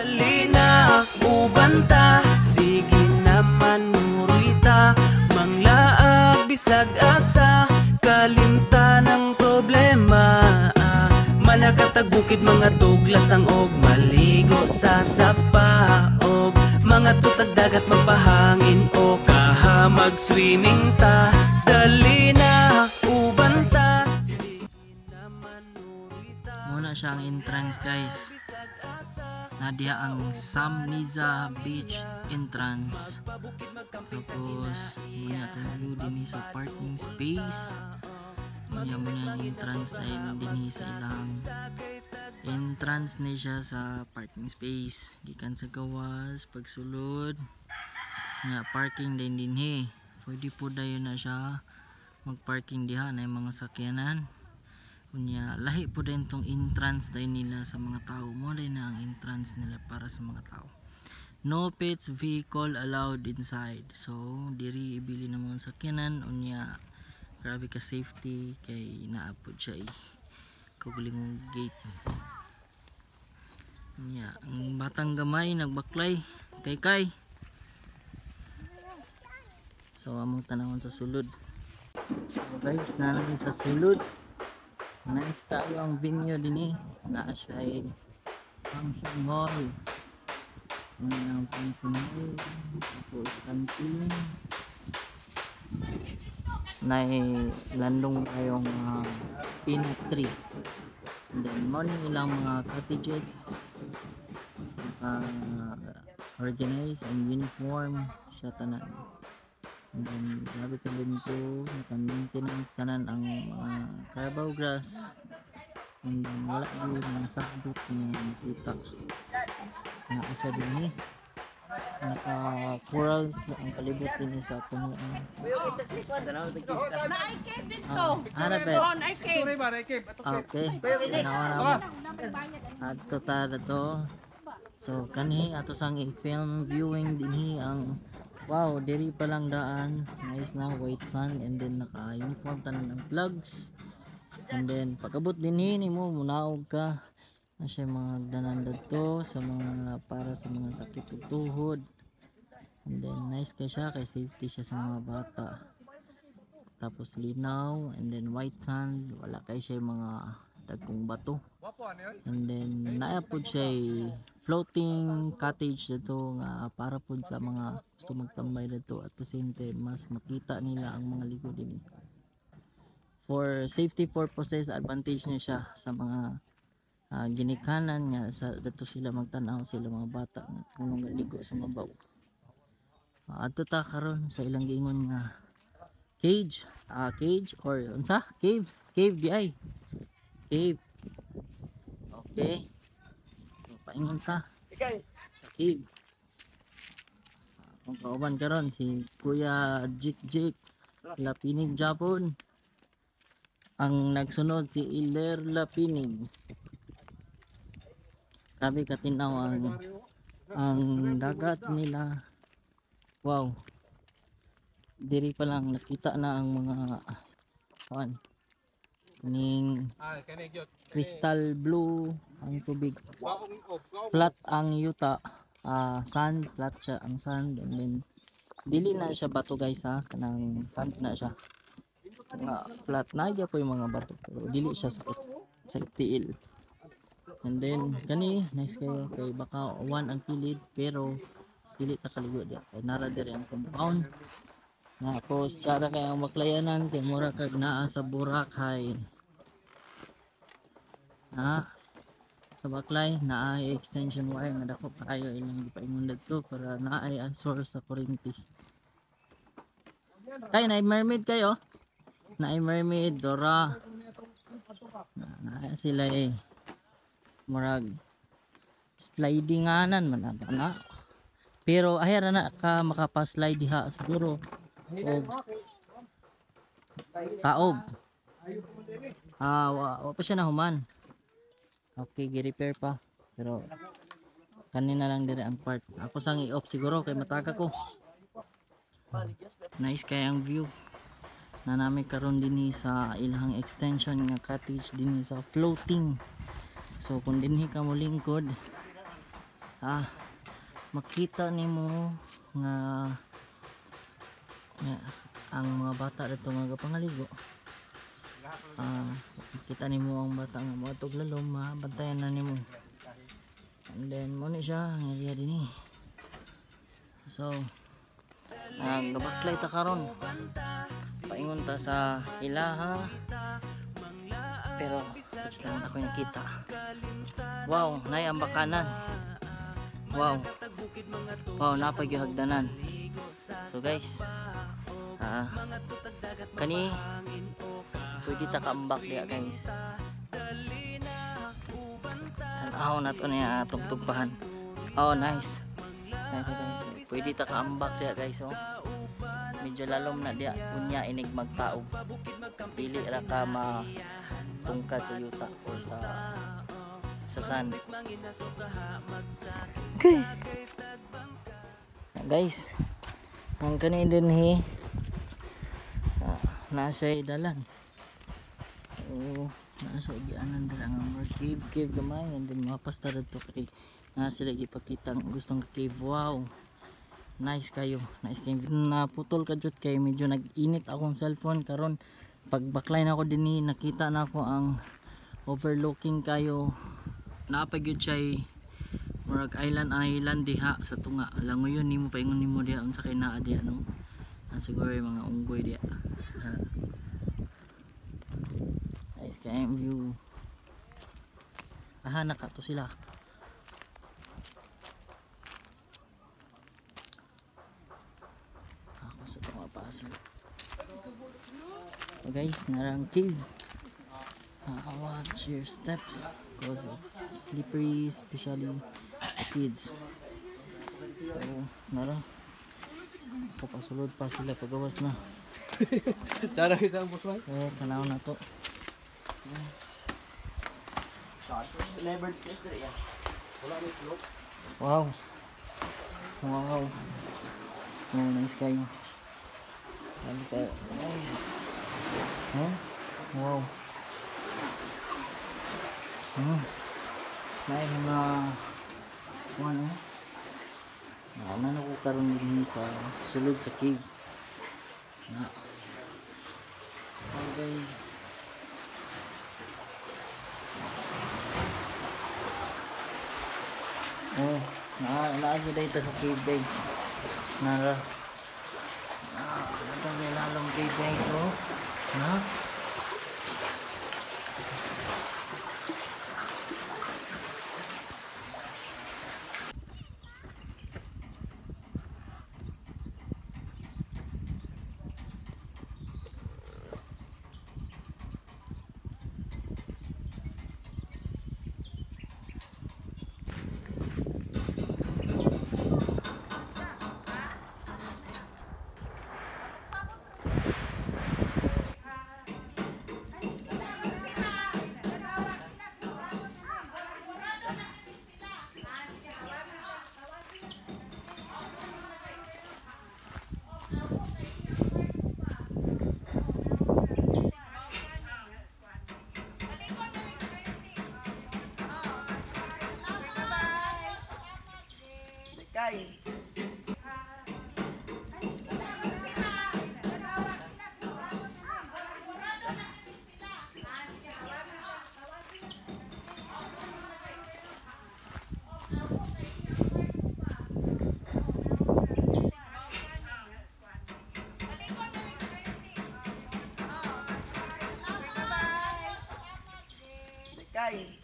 Dali na ubanta, sige naman murita, manglaag bisag asa, kalimta ng problema. Manakatag bukid mga tuglasang og maligo sa sapa, og mga tutag dagat magpahangin o kaha mag-swimming ta. Dali na ubanta, sige naman murita. Muna siyang entrance guys. Nadia ang Samniza Beach entrance. Tapos muna itong view din sa parking space. Muna yung entrance na din sa ilang entrance na siya sa parking space. Gikan sa gawas, pagsulod nga parking din pwede po dayon na siya magparking diha na yung mga sakyanan. Kunya lahi po din tong entrance din nila sa mga tao. Mo din na ang entrance nila para sa mga tao. No pets vehicle allowed inside. So diri ibili ng mga sakyanan. Unya grabe ka safety kay naapod siya kaguling gate. Unya ang batang gamay nagbaklay kay. So among tanawon sa sulod. So guys, namin sa sulod. Nice tayo ang venue din na siya ay function hall. Ang function hall. Tapos camping. Landong tayong peanut tree. And then morning ilang mga cottages. Organized and uniform siya tanan. And then grabe ka din po naka-maintenance tanan ang carabao grass. And then wala yung mga sakbot na kita na siya din naka-corals ang palibot din sa punuan. Na-I cave dito. Arabet. I cave. Okay. Ato tada to. So kanhi ato sang i-film viewing dinhi ang wow, diri pa lang daan. Nice na white sun and then naka-uniform tanan ng plugs. And then pagabot dinhi nimo munaog ka na siya mga danan dito sa mga para sa mga sakit ug tuhod. And then nice ka siya kay safety siya sa mga bata. Tapos linaw and then white sand, wala kay siya mga dagkong bato. And then naapod siya floating cottage dito nga para po sa mga gusto magtambay dito at the same time mas makita nila ang mga ligo din. For safety purposes, advantage niya siya sa mga ginikanan nga sa dito sila magtanaw sila mga bata nga kung ligo sa mabaw. Adto ta karon sa ilang giingon nga cage or unsa cave BI cave. Okay, paingon ta sa cave. Kung kauban karon si Kuya Jik Lapinig Japon, ang nagsunod si Iler Lapinig. Sabi katinaw ang dagat nila. Wow, diri pa lang nakita na ang mga kuning crystal blue ang tubig, flat ang yuta, sand, flat siya ang sand, and then dili na siya bato guys kanang sand na siya flat na siya po yung mga bato pero dili siya sa tiil. And then kani nice kayo kay baka one ang kilid pero dili ta kaligo diya kay nara diri ang compound. Tapos tsara kay ang maklayanan kay mura kag naa sa Boracay. Sa baklay naa ay extension wire nga dako kaayo ilang gipaingon dito para naa ay ang source sa kuryente. Kay na mermaid kayo? Na mermaid Dora. Na sila murag slidinganan man na. Pero ayara na ka makapaslide diha siguro og taob. Wa pa siya na human. Okay, gi-repair pa. Pero kanina lang dire ang part. Ako sang i-off siguro kay mataga ko. Nice kay ang view. Na nami karon dinhi sa ilang extension nga cottage dinhi sa floating. So kung dinhi ka mo lingkod, makita nimo nga ang mga bata dito nga pangaligo. Makita nimo ang bata nga moatog lalom, mabantayan na nimo. And then mo ni siya ang area dinhi. So gabaklay ta karon, paingon ta sa ilaha, pero wait lang ako nakita. Wow, nay ang bakanan. Wow, napagyahagdanan. So guys, kani pwede ta kaambak diya guys. Tanaw na to niya tugtugpahan. Oh nice guys. Pwede ta kaambak diya guys. Oh, medyo lalom na diya, unya inig magtaog, dili ra ka matungkad sa yuta or sa sand. Okay guys, ang kanin din nasa dalan. Nasa igianan dira nga more cave gamay, and then mapasta dito kay sila gipakita ang gustong cave. Wow, nice kayo. Naputol ka jud kay medyo nag-init akong cellphone karon. Pagbaklay na ako dinhi, nakita na ako ang overlooking kayo. Napagyud siya murag island diha sa tunga. Langoyon nimo paingon nimo diha unsa kay naa diha no. Siguro yung mga unggoy diha. Nice kayong view. Nakato sila. Ako sa tunga paso. So guys, narang cave. Watch your steps because it's slippery, especially kids. So nara papasulod pa sila pagawas na. Cara isang busway. Tanaw na to. Wow, nice kayo. Nice. Wow. May mga ano ko karon din sa sulod sa cave. Guys, naagi dito sa cave guys. Ito may lalong cave guys. Kay